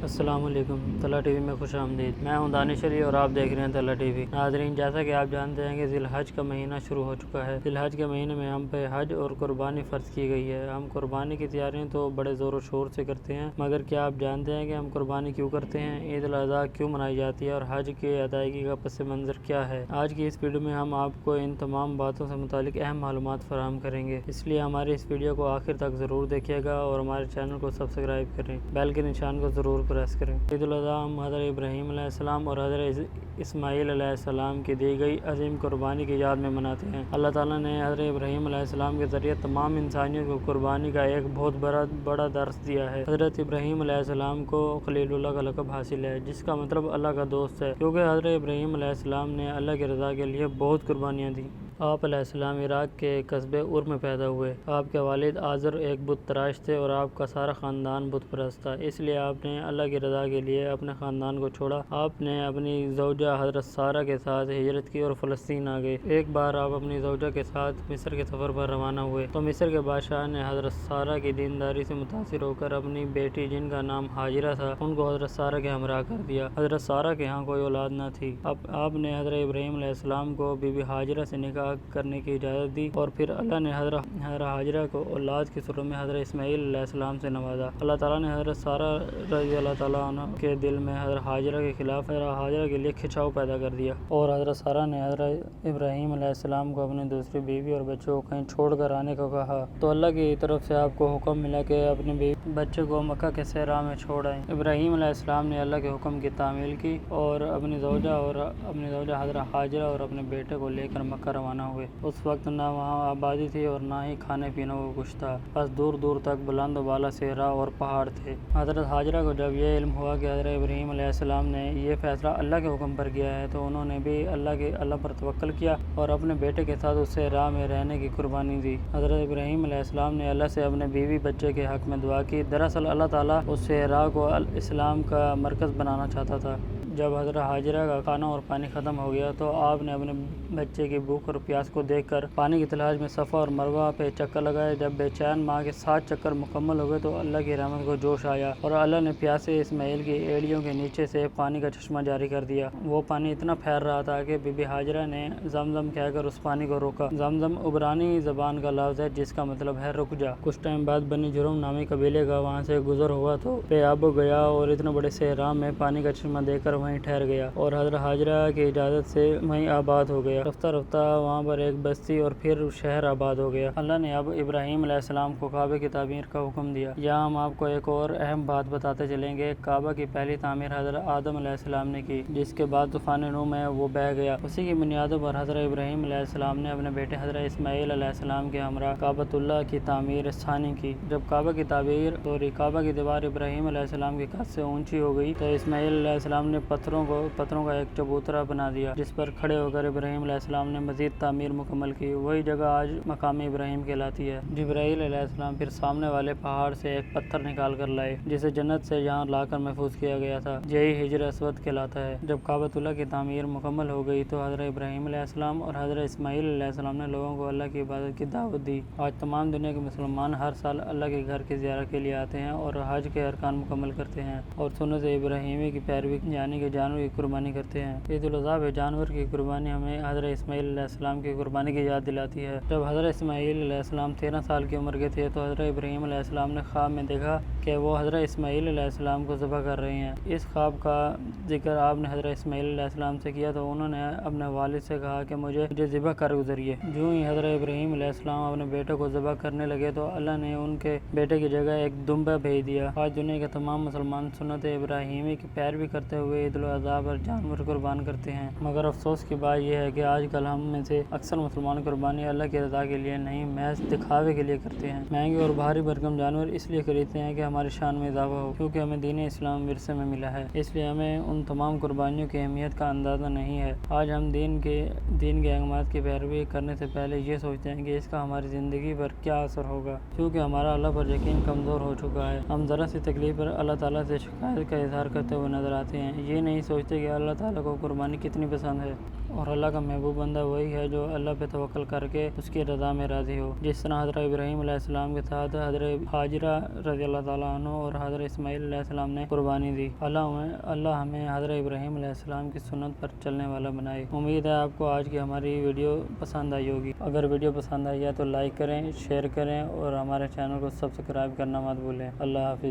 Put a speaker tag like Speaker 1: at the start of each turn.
Speaker 1: السلام علیکم، تلا ٹی وی میں خوش آمدید۔ میں ہوں دانش علی اور آپ دیکھ رہے ہیں تلا ٹی وی۔ ناظرین، جیسا کہ آپ جانتے ہیں کہ ذی الحج کا مہینہ شروع ہو چکا ہے۔ ذی الحج کے مہینے میں ہم پہ حج اور قربانی فرض کی گئی ہے۔ ہم قربانی کی تیاریاں تو بڑے زور و شور سے کرتے ہیں، مگر کیا آپ جانتے ہیں کہ ہم قربانی کیوں کرتے ہیں؟ عید الاضحیٰ کیوں منائی جاتی ہے اور حج کی ادائیگی کا پس منظر کیا ہے؟ آج کی اس ویڈیو میں ہم آپ کو ان تمام باتوں سے متعلق اہم معلومات فراہم کریں گے، اس لیے ہماری اس ویڈیو کو آخر تک ضرور دیکھیے گا اور ہمارے چینل کو سبسکرائب کریں، بیل کے نشان کو ضرور پریس کریں۔ عید الاضحیٰ ہم حضرت ابراہیم علیہ السلام اور حضرت اسماعیل علیہ السلام کی دی گئی عظیم قربانی کی یاد میں مناتے ہیں۔ اللہ تعالیٰ نے حضرت ابراہیم علیہ السلام کے ذریعے تمام انسانیت کو قربانی کا ایک بہت بڑا درس دیا ہے۔ حضرت ابراہیم علیہ السلام کو خلیل اللہ کا لقب حاصل ہے، جس کا مطلب اللہ کا دوست ہے، کیونکہ حضرت ابراہیم علیہ السلام نے اللہ کی رضا کے لیے بہت قربانیاں دیں۔ آپ علیہ السلام عراق کے قصبے ار میں پیدا ہوئے۔ آپ کے والد آزر ایک بت پرست تھے اور آپ کا سارا خاندان بت پرست تھا، اس لیے آپ نے اللہ کی رضا کے لیے اپنے خاندان کو چھوڑا۔ آپ نے اپنی زوجہ حضرت سارہ کے ساتھ ہجرت کی اور فلسطین آ گئے۔ ایک بار آپ اپنی زوجہ کے ساتھ مصر کے سفر پر روانہ ہوئے تو مصر کے بادشاہ نے حضرت سارہ کی دینداری سے متاثر ہو کر اپنی بیٹی، جن کا نام ہاجرہ تھا، ان کو حضرت سارہ کے ہمراہ کر دیا۔ حضرت سارہ کے ہاں کوئی اولاد نہ تھی۔ اب آپ نے حضرت ابراہیم علیہ السلام کو بی بی ہاجرہ سے نکاح کرنے کی اجازت دی اور پھر اللہ نے حضرت ہاجرہ کو اولاد کی صورت میں حضرت اسماعیل علیہ السلام سے نوازا۔ اللہ تعالیٰ نے حضرت سارہ رضی اللہ تعالیٰ عنہ کے دل میں حضرت ہاجرہ کے خلاف حضرت ہاجرہ کے لیے کھنچاؤ پیدا کر دیا اور حضرت سارہ نے حضرت ابراہیم علیہ السلام کو اپنی دوسری بیوی اور بچوں کو کہیں چھوڑ کر آنے کو کہا، تو اللہ کی طرف سے آپ کو حکم ملا کہ اپنے بیوی بچے کو مکہ کے صحرا میں چھوڑ آئیں۔ ابراہیم علیہ السلام نے اللہ کے حکم کی تعمیل کی اور اپنی زوجہ حضرت ہاجرہ اور اپنے بیٹے کو لے کر مکہ روانہ ہوئے۔ اس وقت نہ وہاں آبادی تھی اور نہ ہی کھانے پینے کو کچھ تھا، بس دور دور تک بلند و بالا صحرا اور پہاڑ تھے۔ حضرت ہاجرہ کو جب یہ علم ہوا کہ حضرت ابراہیم علیہ السلام نے یہ فیصلہ اللہ کے حکم پر کیا ہے، تو انہوں نے بھی اللہ پر توکل کیا اور اپنے بیٹے کے ساتھ اس صحرا میں رہنے کی قربانی دی۔ حضرت ابراہیم علیہ السلام نے اللہ سے اپنے بیوی بچے کے حق میں دعا کی۔ دراصل اللہ تعالیٰ اس صحرا کو اسلام کا مرکز بنانا چاہتا تھا۔ جب حضرت ہاجرہ کا کھانا اور پانی ختم ہو گیا تو آپ نے اپنے بچے کی بھوک اور پیاس کو دیکھ کر پانی کی تلاش میں صفا اور مروہ پہ چکر لگائے۔ جب بے چین ماں کے 7 چکر مکمل ہو گئے تو اللہ کی رحمت کو جوش آیا اور اللہ نے پیاسے اسماعیل کی ایڑیوں کے نیچے سے پانی کا چشمہ جاری کر دیا۔ وہ پانی اتنا پھیل رہا تھا کہ بی بی ہاجرہ نے زمزم کہہ کر اس پانی کو روکا۔ زمزم عبرانی زبان کا لفظ ہے جس کا مطلب ہے رک جا۔ کچھ ٹائم بعد بنی جرم نامی قبیلے کا وہاں سے گزر ہوا تو بے آب گیا اور اتنے بڑے صحرا میں پانی کا چشمہ دے کر وہیں ٹھہر گیا اور حضرت ہاجرہ کی اجازت سے وہیں آباد ہو گیا۔ رفتہ رفتہ وہاں پر ایک بستی اور پھر شہر آباد ہو گیا۔ اللہ نے اب ابراہیم علیہ السلام کو کعبے کی تعمیر کا حکم دیا۔ یہاں ہم آپ کو ایک اور اہم بات بتاتے چلیں گے۔ کعبہ کی پہلی تعمیر حضرت آدم علیہ السلام نے کی، جس کے بعد طوفان نوح میں وہ بہہ گیا۔ اسی کی بنیادوں پر حضرت ابراہیم علیہ السلام نے اپنے بیٹے حضرت اسماعیل علیہ السلام کے ہمراہ کعبۃ اللہ کی تعمیر ثانی کی۔ جب کعبہ کی دیوار ابراہیم علیہ السلام کے قد سے اونچی ہو گئی تو اسماعیل علیہ السلام نے پتھروں کا ایک چبوترا بنا دیا، جس پر کھڑے ہو کر ابراہیم علیہ السلام نے مزید تعمیر مکمل کی۔ وہی جگہ آج مقام ابراہیم کہلاتی ہے۔ جبرائیل علیہ السلام پھر سامنے والے پہاڑ سے ایک پتھر نکال کر لائے، جسے جنت سے یہاں لا کر محفوظ کیا گیا تھا۔ یہی حجر اسود کہلاتا ہے۔ جب کعبۃ اللہ کی تعمیر مکمل ہو گئی تو حضرت ابراہیم علیہ السلام اور حضرت اسماعیل علیہ السلام نے لوگوں کو اللہ کی عبادت کی دعوت دی۔ آج تمام دنیا کے مسلمان ہر سال اللہ کے گھر کی زیارت کے لیے آتے ہیں اور حج کے ارکان مکمل کرتے ہیں اور سنت ابراہیمی کی پیروی یعنی کہ جانور کی قربانی کرتے ہیں۔ عید الاضحیٰ پہ جانور کی قربانی ہمیں حضرت اسماعیل علیہ السلام کی قربانی کی یاد دلاتی ہے۔ جب حضرت اسماعیل علیہ السلام 13 سال کی عمر کے تھے تو حضرت ابراہیم علیہ السلام نے خواب میں دیکھا کہ وہ حضرت اسماعیل علیہ السلام کو ذبح کر رہے ہیں۔ اس خواب کا ذکر آپ نے حضرت اسماعیل علیہ السلام سے کیا تو انہوں نے اپنے والد سے کہا کہ مجھے ذبح کر گزریے۔ جو ہی حضرت ابراہیم علیہ السلام اپنے بیٹے کو ذبح کرنے لگے تو اللہ نے ان کے بیٹے کی جگہ ایک دمبا بھیج دیا۔ آج دنیا کے تمام مسلمان سنت ابراہیمی کی پیروی کرتے ہوئے عید الاضحیٰ پر جانور قربان کرتے ہیں، مگر افسوس کی بات یہ ہے کہ آج کل ہم میں سے اکثر مسلمان قربانی اللہ کی رضا کے لیے نہیں، محض دکھاوے کے لیے کرتے ہیں۔ مہنگے اور بھاری بھرکم جانور اس لیے خریدتے ہیں کہ ہماری شان میں اضافہ ہو، کیونکہ ہمیں دین اسلام ورثے میں ملا ہے، اس لیے ہمیں ان تمام قربانیوں کی اہمیت کا اندازہ نہیں ہے۔ آج ہم دین کے احکامات کی پیروی کرنے سے پہلے یہ سوچتے ہیں کہ اس کا ہماری زندگی پر کیا اثر ہوگا، کیونکہ ہمارا اللہ پر یقین کمزور ہو چکا ہے۔ ہم ذرا سی تکلیف پر اللہ تعالیٰ سے شکایت کا اظہار کرتے ہوئے نظر آتے ہیں۔ یہ نہیں سوچتے کہ اللہ تعالیٰ کو قربانی کتنی پسند ہے، اور اللہ کا محبوب بندہ وہی ہے جو اللہ پہ توکل کر کے اس کی رضا میں راضی ہو۔ جس طرح حضرت ابراہیم علیہ السلام کے ساتھ حضرت حاجرہ رضی اللہ تعالیٰ عنہ اور حضرت اسماعیل علیہ السلام نے قربانی دی۔ اللہ ہمیں حضرت ابراہیم علیہ السلام کی سنت پر چلنے والا بنائے۔ امید ہے آپ کو آج کی ہماری ویڈیو پسند آئی ہوگی۔ اگر ویڈیو پسند آئی ہے تو لائک کریں، شیئر کریں اور ہمارے چینل کو سبسکرائب کرنا مت بھولیں۔ اللہ حافظ۔